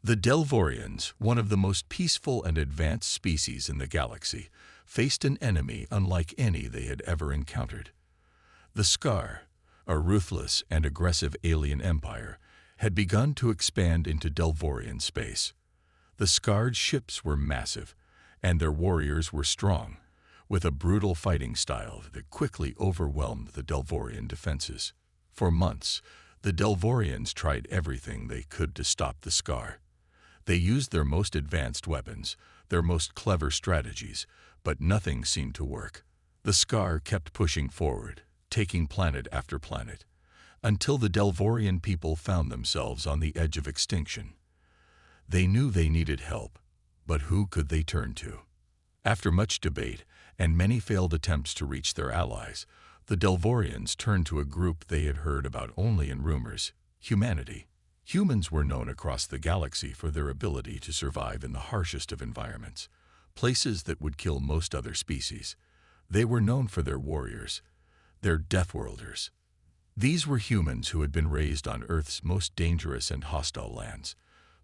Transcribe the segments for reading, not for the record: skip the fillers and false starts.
The Delvorians, one of the most peaceful and advanced species in the galaxy, faced an enemy unlike any they had ever encountered. The Scar, a ruthless and aggressive alien empire, had begun to expand into Delvorian space. The Scar's ships were massive, and their warriors were strong, with a brutal fighting style that quickly overwhelmed the Delvorian defenses. For months, the Delvorians tried everything they could to stop the Scar. They used their most advanced weapons, their most clever strategies, but nothing seemed to work. The Scar kept pushing forward, taking planet after planet, until the Delvorian people found themselves on the edge of extinction. They knew they needed help, but who could they turn to? After much debate and many failed attempts to reach their allies, the Delvorians turned to a group they had heard about only in rumors: humanity. Humans were known across the galaxy for their ability to survive in the harshest of environments, places that would kill most other species. They were known for their warriors, their Deathworlders. These were humans who had been raised on Earth's most dangerous and hostile lands,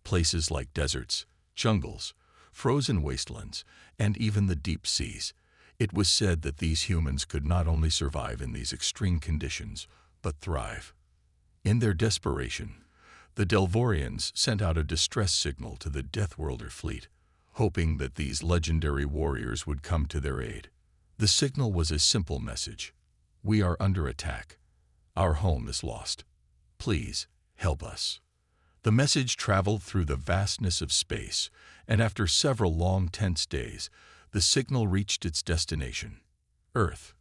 places like deserts, jungles, frozen wastelands, and even the deep seas. It was said that these humans could not only survive in these extreme conditions, but thrive. In their desperation, the Delvorians sent out a distress signal to the Deathworlder fleet, hoping that these legendary warriors would come to their aid. The signal was a simple message: "We are under attack. Our home is lost. Please, help us." The message traveled through the vastness of space, and after several long, tense days, the signal reached its destination: Earth.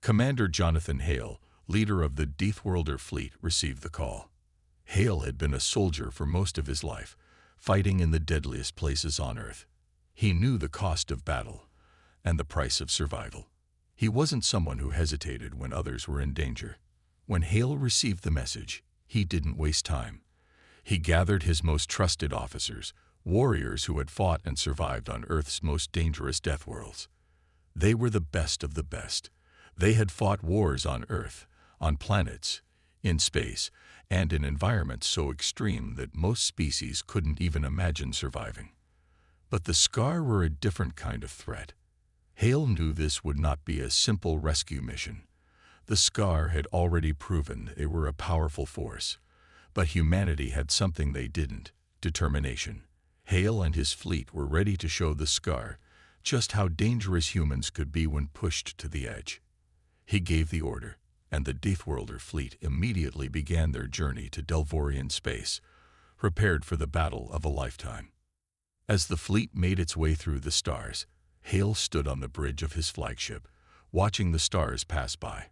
Commander Jonathan Hale, leader of the Deathworlder fleet, received the call. Hale had been a soldier for most of his life, fighting in the deadliest places on Earth. He knew the cost of battle and the price of survival. He wasn't someone who hesitated when others were in danger. When Hale received the message, he didn't waste time. He gathered his most trusted officers, warriors who had fought and survived on Earth's most dangerous death worlds. They were the best of the best. They had fought wars on Earth, on planets, in space, and in environments so extreme that most species couldn't even imagine surviving. But the Scar were a different kind of threat. Hale knew this would not be a simple rescue mission. The Scar had already proven they were a powerful force, but humanity had something they didn't: determination. Hale and his fleet were ready to show the Scar just how dangerous humans could be when pushed to the edge. He gave the order, and the Deathworlder fleet immediately began their journey to Delvorian space, prepared for the battle of a lifetime. As the fleet made its way through the stars, Hale stood on the bridge of his flagship, watching the stars pass by.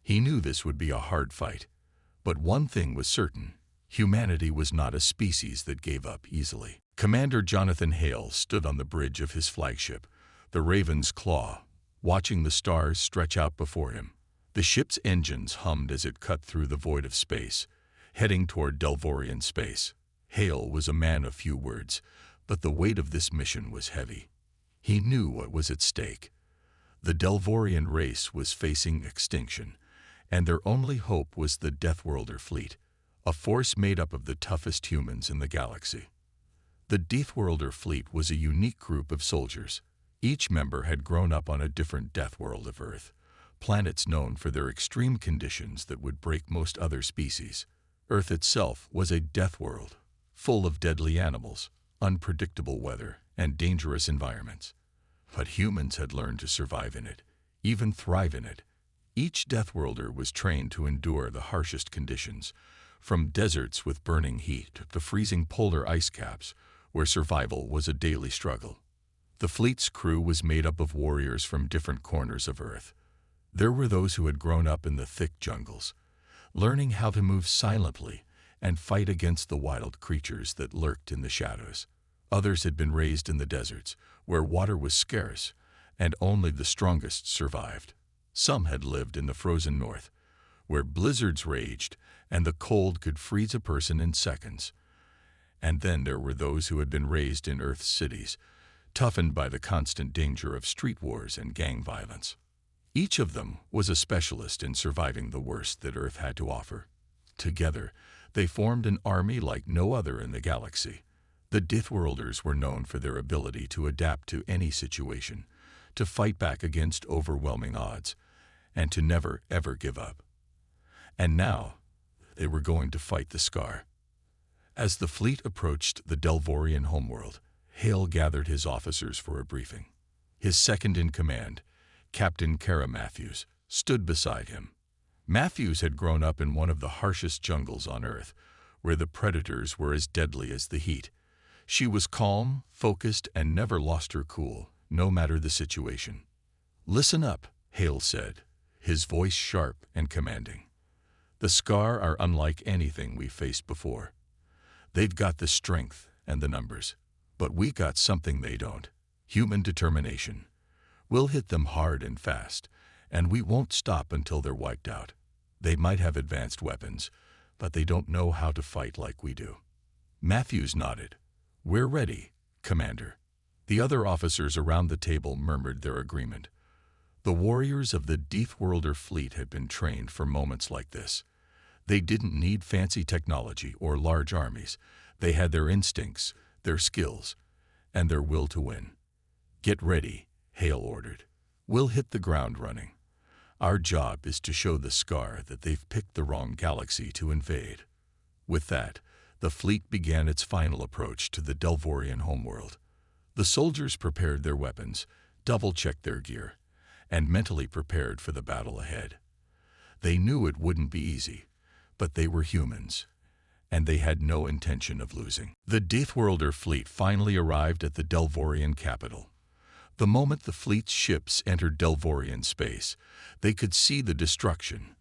He knew this would be a hard fight, but one thing was certain: humanity was not a species that gave up easily. Commander Jonathan Hale stood on the bridge of his flagship, the Raven's Claw, watching the stars stretch out before him. The ship's engines hummed as it cut through the void of space, heading toward Delvorian space. Hale was a man of few words, but the weight of this mission was heavy. He knew what was at stake. The Delvorian race was facing extinction, and their only hope was the Deathworlder fleet, a force made up of the toughest humans in the galaxy. The Deathworlder fleet was a unique group of soldiers. Each member had grown up on a different death world of Earth, planets known for their extreme conditions that would break most other species. Earth itself was a death world, full of deadly animals, unpredictable weather, and dangerous environments. But humans had learned to survive in it, even thrive in it. Each Deathworlder was trained to endure the harshest conditions, from deserts with burning heat to freezing polar ice caps, where survival was a daily struggle. The fleet's crew was made up of warriors from different corners of Earth. There were those who had grown up in the thick jungles, learning how to move silently and fight against the wild creatures that lurked in the shadows. Others had been raised in the deserts, where water was scarce, and only the strongest survived. Some had lived in the frozen north, where blizzards raged and the cold could freeze a person in seconds. And then there were those who had been raised in Earth's cities, toughened by the constant danger of street wars and gang violence. Each of them was a specialist in surviving the worst that Earth had to offer. Together, they formed an army like no other in the galaxy, The Deathworlders were known for their ability to adapt to any situation, to fight back against overwhelming odds, and to never, ever give up. And now, they were going to fight the Scar. As the fleet approached the Delvorian homeworld, Hale gathered his officers for a briefing. His second-in-command, Captain Kara Matthews, stood beside him. Matthews had grown up in one of the harshest jungles on Earth, where the predators were as deadly as the heat. She was calm, focused, and never lost her cool, no matter the situation. "Listen up," Hale said, his voice sharp and commanding. "The Scar are unlike anything we've faced before. They've got the strength and the numbers, but we got something they don't: human determination. We'll hit them hard and fast, and we won't stop until they're wiped out. They might have advanced weapons, but they don't know how to fight like we do." Matthews nodded. "We're ready, Commander." The other officers around the table murmured their agreement. The warriors of the Deathworlder fleet had been trained for moments like this. They didn't need fancy technology or large armies. They had their instincts, their skills, and their will to win. "Get ready," Hale ordered. "We'll hit the ground running. Our job is to show the Scar that they've picked the wrong galaxy to invade." With that, the fleet began its final approach to the Delvorian homeworld. The soldiers prepared their weapons, double-checked their gear, and mentally prepared for the battle ahead. They knew it wouldn't be easy, but they were humans, and they had no intention of losing. The Deathworlder fleet finally arrived at the Delvorian capital. The moment the fleet's ships entered Delvorian space, they could see the destruction.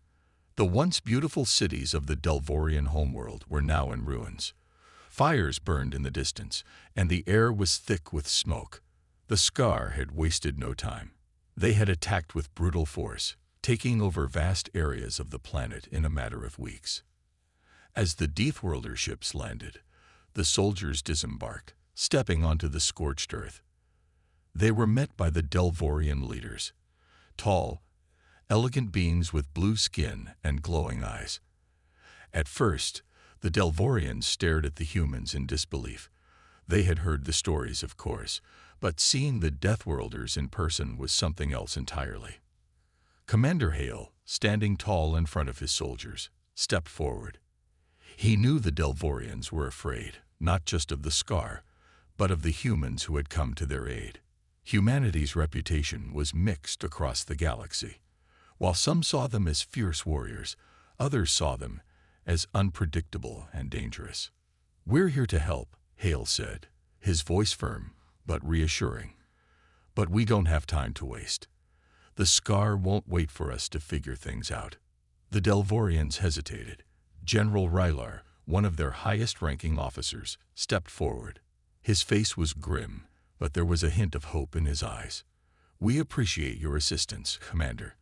The once beautiful cities of the Delvorian homeworld were now in ruins. Fires burned in the distance, and the air was thick with smoke. The Scar had wasted no time. They had attacked with brutal force, taking over vast areas of the planet in a matter of weeks. As the Deathworlder ships landed, the soldiers disembarked, stepping onto the scorched earth. They were met by the Delvorian leaders, tall, elegant beings with blue skin and glowing eyes. At first, the Delvorians stared at the humans in disbelief. They had heard the stories, of course, but seeing the Deathworlders in person was something else entirely. Commander Hale, standing tall in front of his soldiers, stepped forward. He knew the Delvorians were afraid, not just of the Scar, but of the humans who had come to their aid. Humanity's reputation was mixed across the galaxy. While some saw them as fierce warriors, others saw them as unpredictable and dangerous. "We're here to help," Hale said, his voice firm but reassuring. "But we don't have time to waste. The Scar won't wait for us to figure things out." The Delvorians hesitated. General Rylar, one of their highest-ranking officers, stepped forward. His face was grim, but there was a hint of hope in his eyes. "We appreciate your assistance, Commander.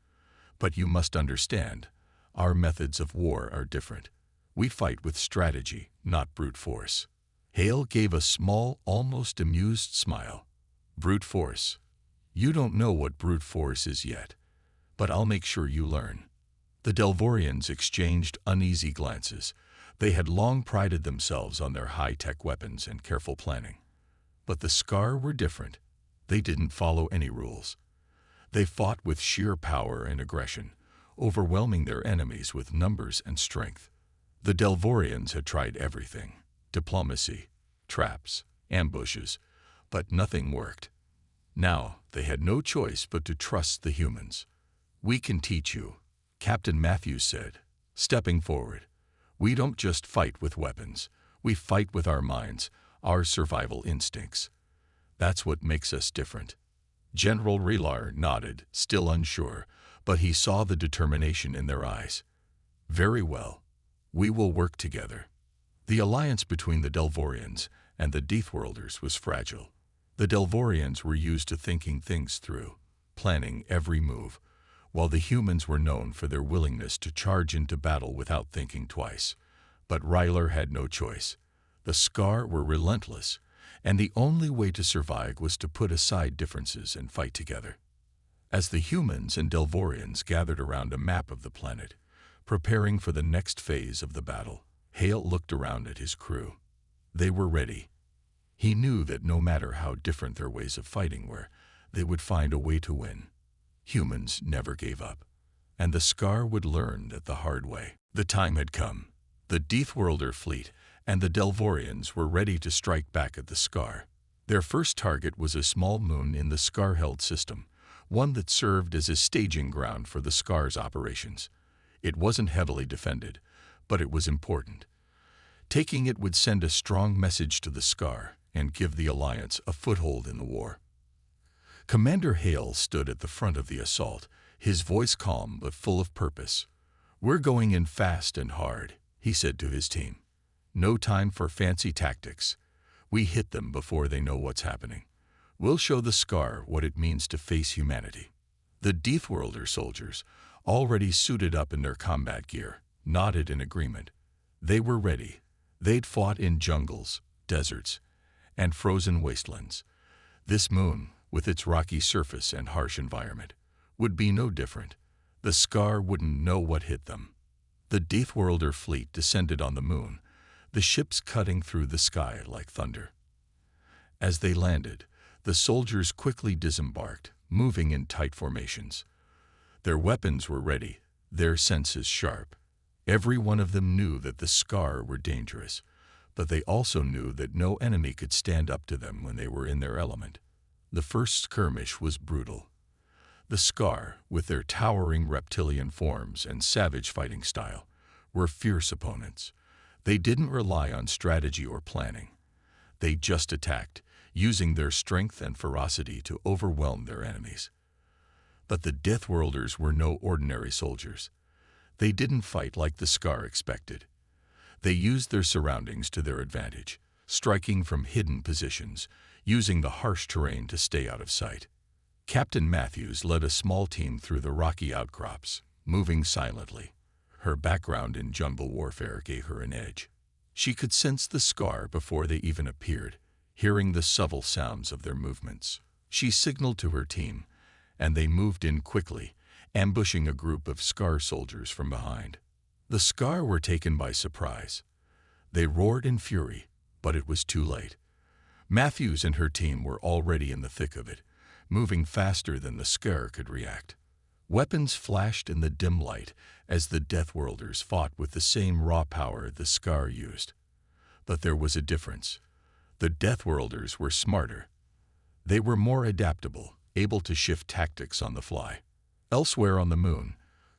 But you must understand, our methods of war are different. We fight with strategy, not brute force." Hale gave a small, almost amused smile. "Brute force? You don't know what brute force is yet, but I'll make sure you learn." The Delvorians exchanged uneasy glances. They had long prided themselves on their high-tech weapons and careful planning. But the Scar were different. They didn't follow any rules. They fought with sheer power and aggression, overwhelming their enemies with numbers and strength. The Delvorians had tried everything: diplomacy, traps, ambushes, but nothing worked. Now they had no choice but to trust the humans. "We can teach you," Captain Matthews said, stepping forward. "We don't just fight with weapons. We fight with our minds, our survival instincts. That's what makes us different." General Rylar nodded, still unsure, but he saw the determination in their eyes. "Very well. We will work together." The alliance between the Delvorians and the Deathworlders was fragile. The Delvorians were used to thinking things through, planning every move, while the humans were known for their willingness to charge into battle without thinking twice. But Rylar had no choice. The Scar were relentless, and the only way to survive was to put aside differences and fight together. As the humans and Delvorians gathered around a map of the planet, preparing for the next phase of the battle, Hale looked around at his crew. They were ready. He knew that no matter how different their ways of fighting were, they would find a way to win. Humans never gave up, and the Scar would learn that the hard way. The time had come. The Deathworlder fleet and the Delvorians were ready to strike back at the Scar. Their first target was a small moon in the Scar-held system, one that served as a staging ground for the Scar's operations. It wasn't heavily defended, but it was important. Taking it would send a strong message to the Scar and give the Alliance a foothold in the war. Commander Hale stood at the front of the assault, his voice calm but full of purpose. "We're going in fast and hard," he said to his team. "No time for fancy tactics. We hit them before they know what's happening. We'll show the Scar what it means to face humanity." The Deathworlder soldiers, already suited up in their combat gear, nodded in agreement. They were ready. They'd fought in jungles, deserts, and frozen wastelands. This moon, with its rocky surface and harsh environment, would be no different. The Scar wouldn't know what hit them. The Deathworlder fleet descended on the moon, the ships cutting through the sky like thunder. As they landed, the soldiers quickly disembarked, moving in tight formations. Their weapons were ready, their senses sharp. Every one of them knew that the Scar were dangerous, but they also knew that no enemy could stand up to them when they were in their element. The first skirmish was brutal. The Scar, with their towering reptilian forms and savage fighting style, were fierce opponents. They didn't rely on strategy or planning. They just attacked, using their strength and ferocity to overwhelm their enemies. But the Deathworlders were no ordinary soldiers. They didn't fight like the Scar expected. They used their surroundings to their advantage, striking from hidden positions, using the harsh terrain to stay out of sight. Captain Matthews led a small team through the rocky outcrops, moving silently. Her background in jungle warfare gave her an edge. She could sense the Scar before they even appeared, hearing the subtle sounds of their movements. She signaled to her team, and they moved in quickly, ambushing a group of Scar soldiers from behind. The Scar were taken by surprise. They roared in fury, but it was too late. Matthews and her team were already in the thick of it, moving faster than the Scar could react. Weapons flashed in the dim light as the Deathworlders fought with the same raw power the Scar used. But there was a difference. The Deathworlders were smarter. They were more adaptable, able to shift tactics on the fly. Elsewhere on the moon,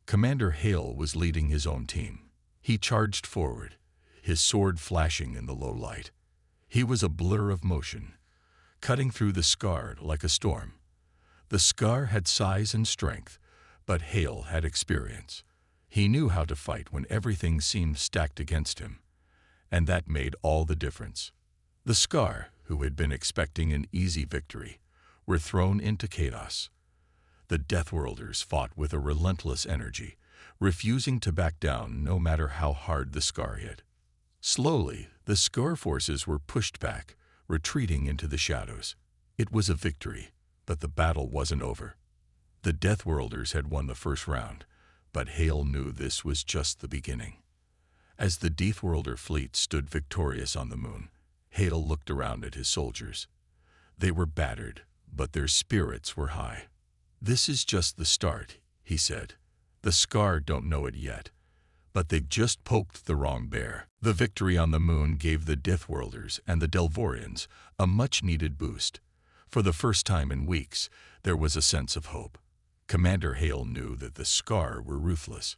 Commander Hale was leading his own team. He charged forward, his sword flashing in the low light. He was a blur of motion, cutting through the Scar like a storm. The Scar had size and strength, but Hale had experience. He knew how to fight when everything seemed stacked against him, and that made all the difference. The Scar, who had been expecting an easy victory, were thrown into chaos. The Deathworlders fought with a relentless energy, refusing to back down no matter how hard the Scar hit. Slowly, the Scar forces were pushed back, retreating into the shadows. It was a victory, but the battle wasn't over. The Deathworlders had won the first round, but Hale knew this was just the beginning. As the Deathworlder fleet stood victorious on the moon, Hale looked around at his soldiers. They were battered, but their spirits were high. "This is just the start," he said. "The Scar don't know it yet, but they've just poked the wrong bear." The victory on the moon gave the Deathworlders and the Delvorians a much-needed boost. For the first time in weeks, there was a sense of hope. Commander Hale knew that the Scar were ruthless,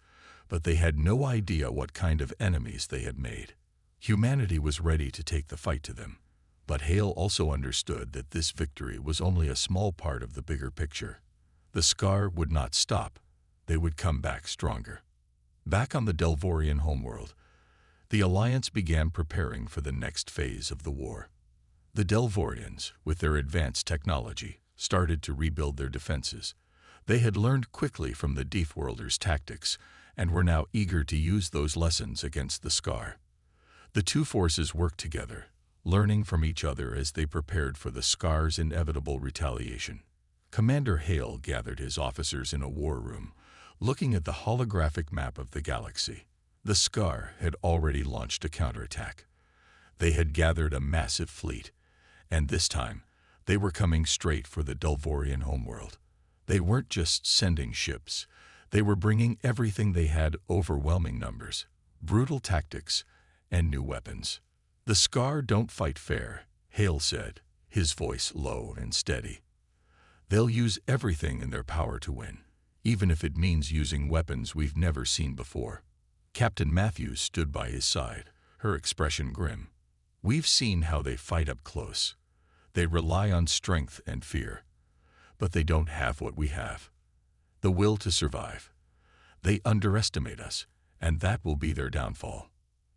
but they had no idea what kind of enemies they had made. Humanity was ready to take the fight to them, but Hale also understood that this victory was only a small part of the bigger picture. The Scar would not stop. They would come back stronger. Back on the Delvorian homeworld, the Alliance began preparing for the next phase of the war. The Delvorians, with their advanced technology, started to rebuild their defenses. They had learned quickly from the Deathworlders' tactics and were now eager to use those lessons against the Scar. The two forces worked together, learning from each other as they prepared for the Scar's inevitable retaliation. Commander Hale gathered his officers in a war room, looking at the holographic map of the galaxy. The Scar had already launched a counterattack. They had gathered a massive fleet, And this time, they were coming straight for the Delvorian homeworld. They weren't just sending ships. They were bringing everything they had: overwhelming numbers, brutal tactics, and new weapons. "The Scar don't fight fair," Hale said, his voice low and steady. "They'll use everything in their power to win, even if it means using weapons we've never seen before." Captain Matthews stood by his side, her expression grim. "We've seen how they fight up close. They rely on strength and fear. But they don't have what we have: the will to survive. They underestimate us, and that will be their downfall."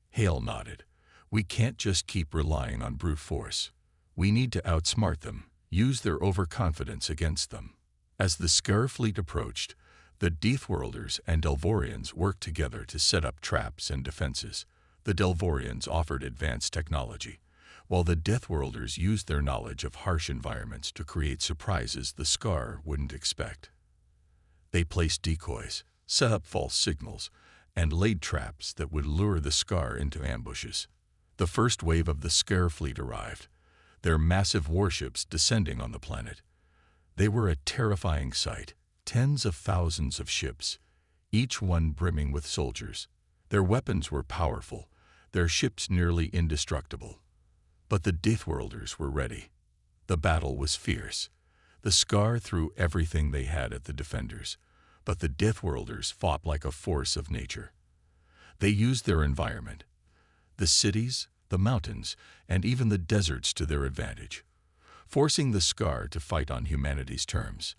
Hale nodded. "We can't just keep relying on brute force. We need to outsmart them, use their overconfidence against them." As the Scar fleet approached, the Deathworlders and Delvorians worked together to set up traps and defenses. The Delvorians offered advanced technology, while the Deathworlders used their knowledge of harsh environments to create surprises the Scar wouldn't expect. They placed decoys, set up false signals, and laid traps that would lure the Scar into ambushes. The first wave of the Scar fleet arrived, their massive warships descending on the planet. They were a terrifying sight: tens of thousands of ships, each one brimming with soldiers. Their weapons were powerful, their ships nearly indestructible. But the Deathworlders were ready. The battle was fierce. The Scar threw everything they had at the defenders, but the Deathworlders fought like a force of nature. They used their environment, the cities, the mountains, and even the deserts, to their advantage, forcing the Scar to fight on humanity's terms.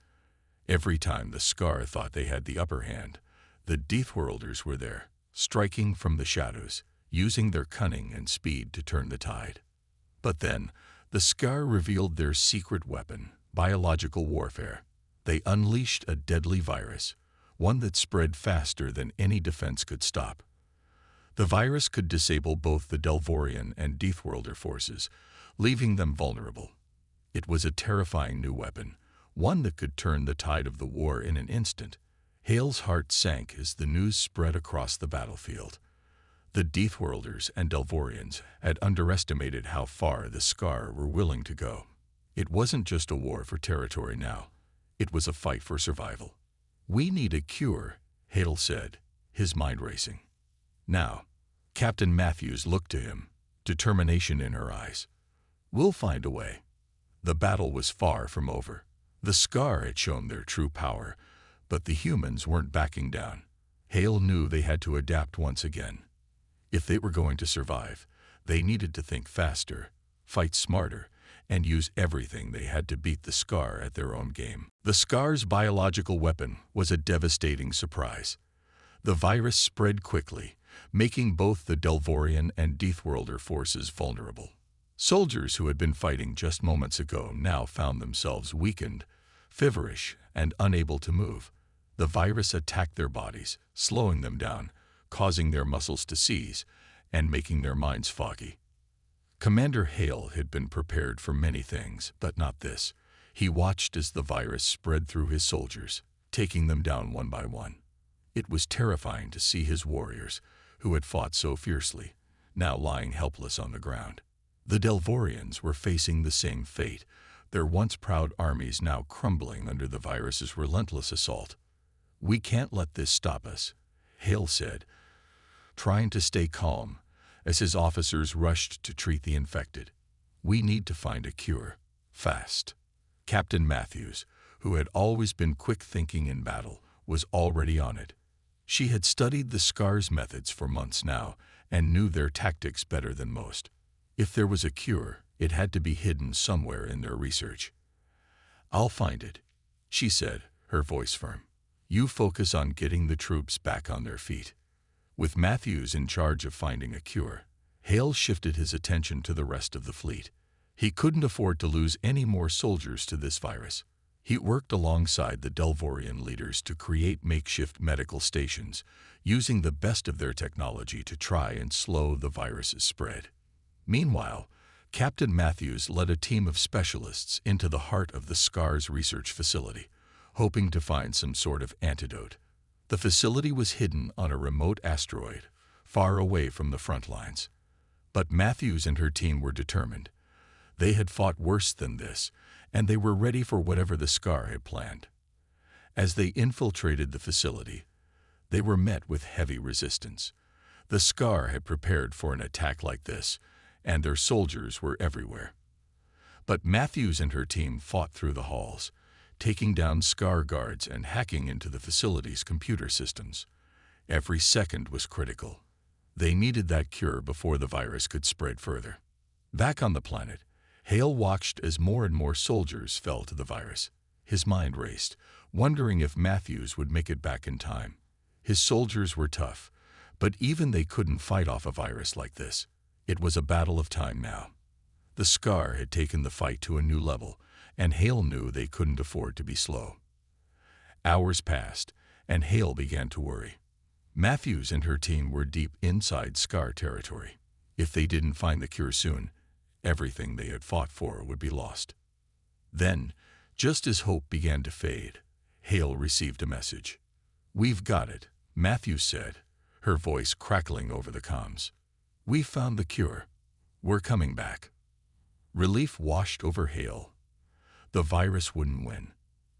Every time the Scar thought they had the upper hand, the Deathworlders were there, striking from the shadows, using their cunning and speed to turn the tide. But then, the Scar revealed their secret weapon: biological warfare. They unleashed a deadly virus, one that spread faster than any defense could stop. The virus could disable both the Delvorian and Deathworlder forces, leaving them vulnerable. It was a terrifying new weapon, one that could turn the tide of the war in an instant. Hale's heart sank as the news spread across the battlefield. The Deathworlders and Delvorians had underestimated how far the Scar were willing to go. It wasn't just a war for territory now. It was a fight for survival. "We need a cure," Hale said, his mind racing. Now, Captain Matthews looked to him, determination in her eyes. "We'll find a way." The battle was far from over. The Scar had shown their true power, but the humans weren't backing down. Hale knew they had to adapt once again. If they were going to survive, they needed to think faster, fight smarter, and use everything they had to beat the Scar at their own game. The Scar's biological weapon was a devastating surprise. The virus spread quickly, making both the Delvorian and Deathworlder forces vulnerable. Soldiers who had been fighting just moments ago now found themselves weakened, feverish, and unable to move. The virus attacked their bodies, slowing them down, causing their muscles to seize, and making their minds foggy. Commander Hale had been prepared for many things, but not this. He watched as the virus spread through his soldiers, taking them down one by one. It was terrifying to see his warriors, who had fought so fiercely, now lying helpless on the ground. The Delvorians were facing the same fate, their once proud armies now crumbling under the virus's relentless assault. "We can't let this stop us," Hale said, trying to stay calm as his officers rushed to treat the infected. "We need to find a cure, fast." Captain Matthews, who had always been quick thinking in battle, was already on it. She had studied the Scar's methods for months now and knew their tactics better than most. If there was a cure, it had to be hidden somewhere in their research. "I'll find it," she said, her voice firm. "You focus on getting the troops back on their feet." With Matthews in charge of finding a cure, Hale shifted his attention to the rest of the fleet. He couldn't afford to lose any more soldiers to this virus. He worked alongside the Delvorian leaders to create makeshift medical stations, using the best of their technology to try and slow the virus's spread. Meanwhile, Captain Matthews led a team of specialists into the heart of the Scar's research facility, hoping to find some sort of antidote. The facility was hidden on a remote asteroid, far away from the front lines. But Matthews and her team were determined. They had fought worse than this, and they were ready for whatever the Scar had planned. As they infiltrated the facility, they were met with heavy resistance. The Scar had prepared for an attack like this, and their soldiers were everywhere. But Matthews and her team fought through the halls, taking down Scar guards and hacking into the facility's computer systems. Every second was critical. They needed that cure before the virus could spread further. Back on the planet, Hale watched as more and more soldiers fell to the virus. His mind raced, wondering if Matthews would make it back in time. His soldiers were tough, but even they couldn't fight off a virus like this. It was a battle of time now. The Scar had taken the fight to a new level, and Hale knew they couldn't afford to be slow. Hours passed, and Hale began to worry. Matthews and her team were deep inside Scar territory. If they didn't find the cure soon, everything they had fought for would be lost. Then, just as hope began to fade, Hale received a message. "We've got it," Matthews said, her voice crackling over the comms. "We found the cure. We're coming back." Relief washed over Hale. The virus wouldn't win.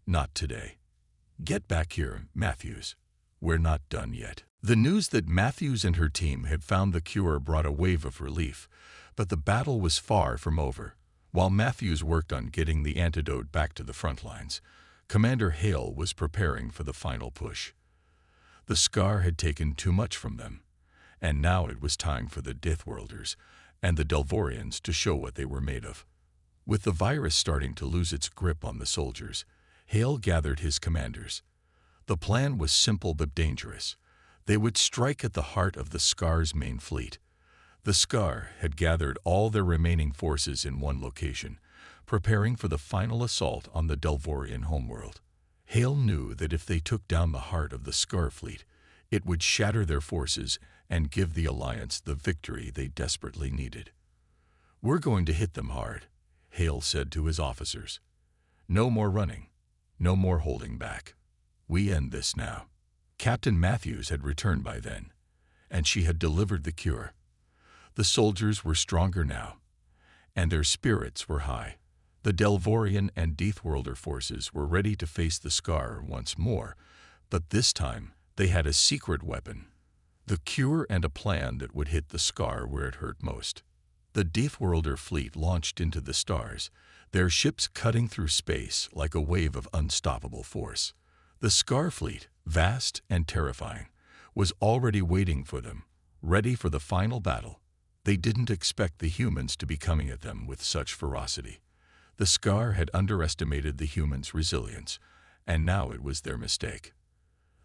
Not today. "Get back here, Matthews. We're not done yet." The news that Matthews and her team had found the cure brought a wave of relief, but the battle was far from over. While Matthews worked on getting the antidote back to the front lines, Commander Hale was preparing for the final push. The Scar had taken too much from them, and now it was time for the Deathworlders and the Delvorians to show what they were made of. With the virus starting to lose its grip on the soldiers, Hale gathered his commanders. The plan was simple but dangerous. They would strike at the heart of the Scar's main fleet. The Scar had gathered all their remaining forces in one location, preparing for the final assault on the Delvorian homeworld. Hale knew that if they took down the heart of the Scar fleet, it would shatter their forces and give the Alliance the victory they desperately needed. "We're going to hit them hard," Hale said to his officers. "No more running. No more holding back. We end this now." Captain Matthews had returned by then, and she had delivered the cure. The soldiers were stronger now, and their spirits were high. The Delvorian and Deathworlder forces were ready to face the Scar once more, but this time they had a secret weapon, the cure and a plan that would hit the Scar where it hurt most. The Deathworlder fleet launched into the stars, their ships cutting through space like a wave of unstoppable force. The Scar fleet, vast and terrifying, was already waiting for them, ready for the final battle. They didn't expect the humans to be coming at them with such ferocity. The Scar had underestimated the humans' resilience, and now it was their mistake.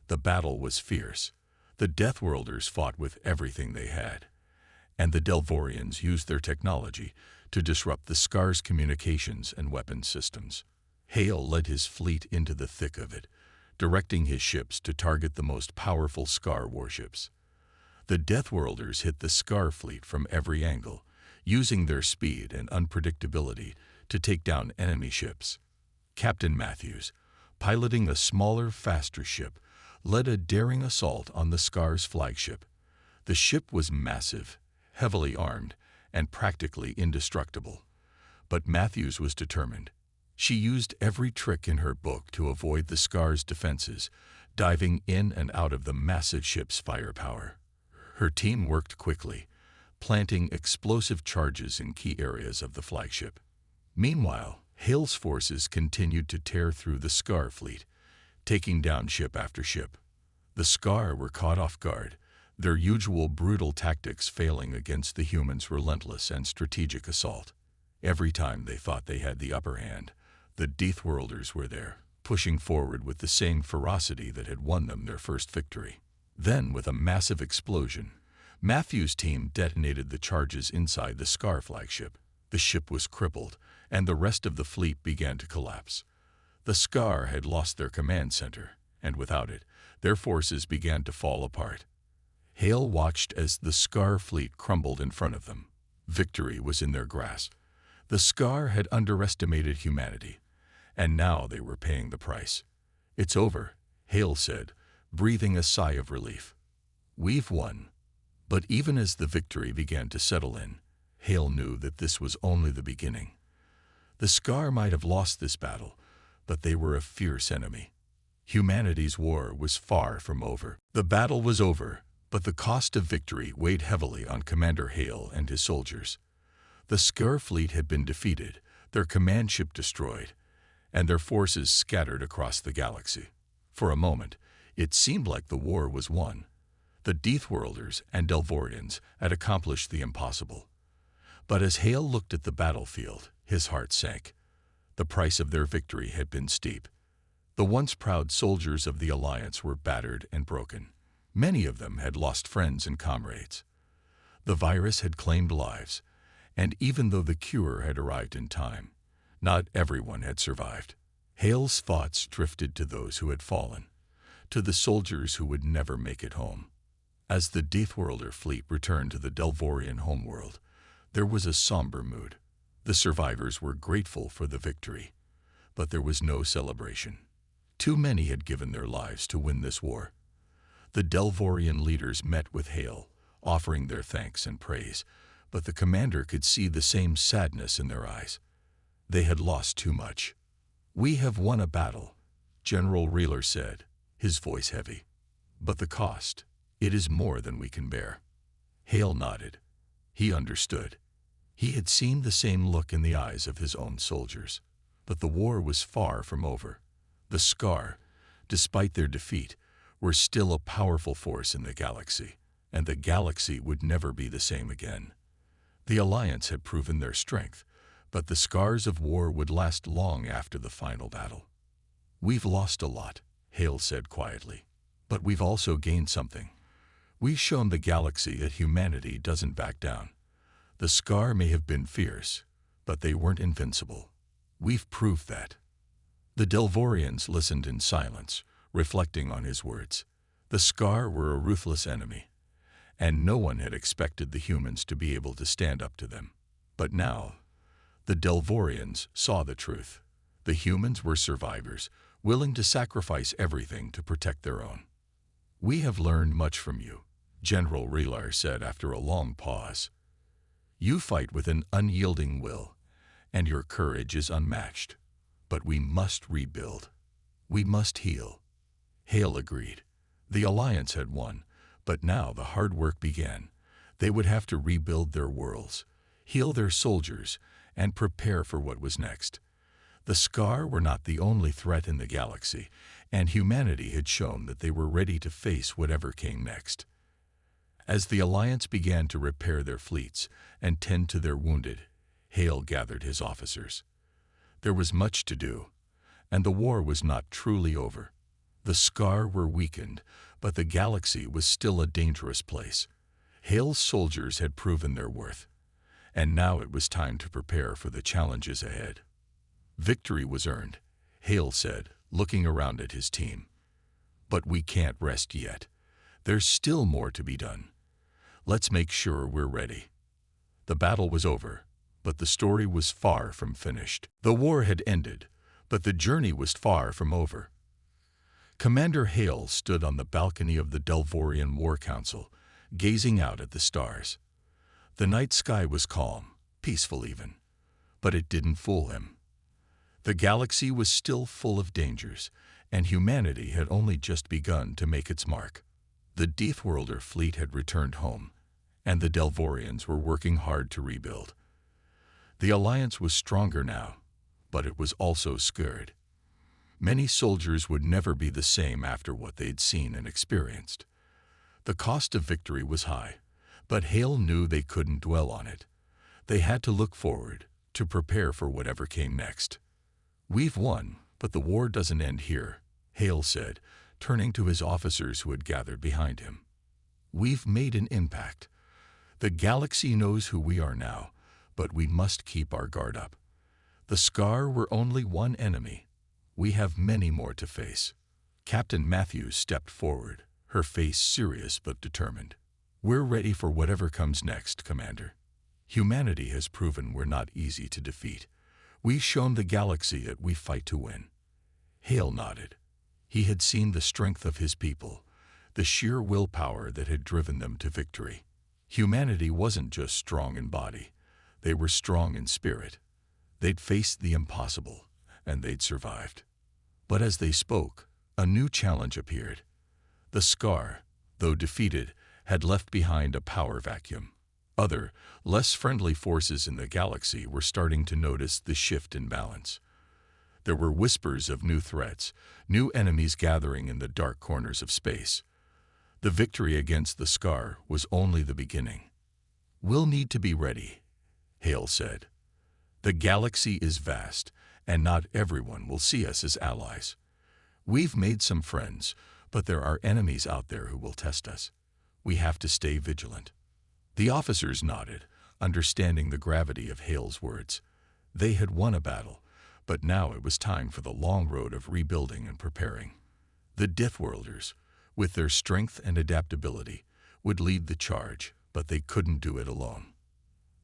The battle was fierce. The Deathworlders fought with everything they had, and the Delvorians used their technology to disrupt the Scar's communications and weapons systems. Hale led his fleet into the thick of it, directing his ships to target the most powerful Scar warships. The Deathworlders hit the Scar fleet from every angle, using their speed and unpredictability to take down enemy ships. Captain Matthews, piloting a smaller, faster ship, led a daring assault on the Scar's flagship. The ship was massive, heavily armed, and practically indestructible. But Matthews was determined. She used every trick in her book to avoid the Scar's defenses, diving in and out of the massive ship's firepower. Her team worked quickly, planting explosive charges in key areas of the flagship. Meanwhile, Hale's forces continued to tear through the Scar fleet, taking down ship after ship. The Scar were caught off guard, their usual brutal tactics failing against the humans' relentless and strategic assault. Every time they thought they had the upper hand, the Deathworlders were there, pushing forward with the same ferocity that had won them their first victory. Then, with a massive explosion, Matthews' team detonated the charges inside the Scar flagship. The ship was crippled, and the rest of the fleet began to collapse. The Scar had lost their command center, and without it, their forces began to fall apart. Hale watched as the Scar fleet crumbled in front of them. Victory was in their grasp. The Scar had underestimated humanity, and now they were paying the price. "It's over," Hale said, breathing a sigh of relief. "We've won." But even as the victory began to settle in, Hale knew that this was only the beginning. The Scar might have lost this battle, but they were a fierce enemy. Humanity's war was far from over. The battle was over, but the cost of victory weighed heavily on Commander Hale and his soldiers. The Scar fleet had been defeated, their command ship destroyed, and their forces scattered across the galaxy. For a moment, it seemed like the war was won. The Deathworlders and Deathworlder had accomplished the impossible. But as Hale looked at the battlefield, his heart sank. The price of their victory had been steep. The once proud soldiers of the Alliance were battered and broken. Many of them had lost friends and comrades. The virus had claimed lives, and even though the cure had arrived in time, not everyone had survived. Hale's thoughts drifted to those who had fallen, to the soldiers who would never make it home. As the Deathworlder fleet returned to the Deathworlder homeworld, there was a somber mood. The survivors were grateful for the victory, but there was no celebration. Too many had given their lives to win this war. The Deathworlder leaders met with Hale, offering their thanks and praise, but the commander could see the same sadness in their eyes. They had lost too much. "We have won a battle," General Reeler said, his voice heavy. "But the cost, it is more than we can bear." Hale nodded. He understood. He had seen the same look in the eyes of his own soldiers. But the war was far from over. The Scar, despite their defeat, were still a powerful force in the galaxy, and the galaxy would never be the same again. The Alliance had proven their strength, but the scars of war would last long after the final battle. "We've lost a lot," Hale said quietly, "but we've also gained something. We've shown the galaxy that humanity doesn't back down. The Scar may have been fierce, but they weren't invincible. We've proved that." The Deathworlder listened in silence, reflecting on his words. The Scar were a ruthless enemy, and no one had expected the humans to be able to stand up to them. But now, the Deathworlder saw the truth. The humans were survivors, willing to sacrifice everything to protect their own. "We have learned much from you," General Reeler said after a long pause. "You fight with an unyielding will, and your courage is unmatched. But we must rebuild. We must heal." Hale agreed. The Alliance had won, but now the hard work began. They would have to rebuild their worlds, heal their soldiers, and prepare for what was next. The Scar were not the only threat in the galaxy, and humanity had shown that they were ready to face whatever came next. As the Alliance began to repair their fleets and tend to their wounded, Hale gathered his officers. There was much to do, and the war was not truly over. The Scar were weakened, but the galaxy was still a dangerous place. Hale's soldiers had proven their worth, and now it was time to prepare for the challenges ahead. "Victory was earned," Hale said, looking around at his team. "But we can't rest yet. There's still more to be done. Let's make sure we're ready." The battle was over, but the story was far from finished. The war had ended, but the journey was far from over. Commander Hale stood on the balcony of the Deathworlder War Council, gazing out at the stars. The night sky was calm, peaceful even, but it didn't fool him. The galaxy was still full of dangers, and humanity had only just begun to make its mark. The Deathworlder fleet had returned home, and the Deathworlder were working hard to rebuild. The Alliance was stronger now, but it was also scared. Many soldiers would never be the same after what they'd seen and experienced. The cost of victory was high, but Hale knew they couldn't dwell on it. They had to look forward, to prepare for whatever came next. "We've won, but the war doesn't end here," Hale said, turning to his officers who had gathered behind him. "We've made an impact. The galaxy knows who we are now, but we must keep our guard up. The Scar were only one enemy. We have many more to face." Captain Matthews stepped forward, her face serious but determined. "We're ready for whatever comes next, Commander. Humanity has proven we're not easy to defeat. We've shown the galaxy that we fight to win." Hale nodded. He had seen the strength of his people, the sheer willpower that had driven them to victory. Humanity wasn't just strong in body. They were strong in spirit. They'd faced the impossible, and they'd survived. But as they spoke, a new challenge appeared. The Scar, though defeated, had left behind a power vacuum. Other, less friendly forces in the galaxy were starting to notice the shift in balance. There were whispers of new threats, new enemies gathering in the dark corners of space. The victory against the Scar was only the beginning. "We'll need to be ready," Hale said. "The galaxy is vast, and not everyone will see us as allies. We've made some friends, but there are enemies out there who will test us. We have to stay vigilant." The officers nodded, understanding the gravity of Hale's words. They had won a battle, but now it was time for the long road of rebuilding and preparing. The Deathworlders, with their strength and adaptability, would lead the charge, but they couldn't do it alone.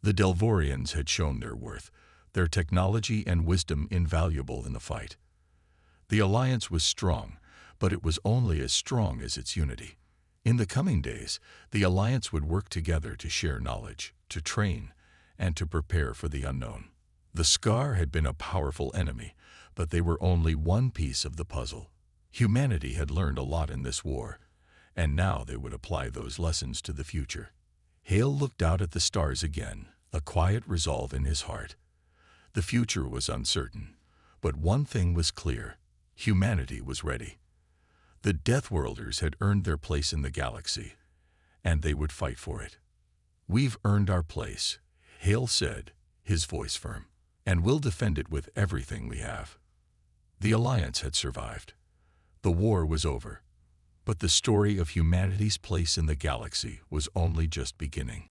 The Delvorians had shown their worth, their technology and wisdom invaluable in the fight. The alliance was strong, but it was only as strong as its unity. In the coming days, the alliance would work together to share knowledge, to train, and to prepare for the unknown. The Scar had been a powerful enemy, but they were only one piece of the puzzle. Humanity had learned a lot in this war, and now they would apply those lessons to the future. Hale looked out at the stars again, a quiet resolve in his heart. The future was uncertain, but one thing was clear: humanity was ready. The Deathworlders had earned their place in the galaxy, and they would fight for it. "We've earned our place," Hale said, his voice firm, "and we'll defend it with everything we have." The alliance had survived. The war was over, but the story of humanity's place in the galaxy was only just beginning.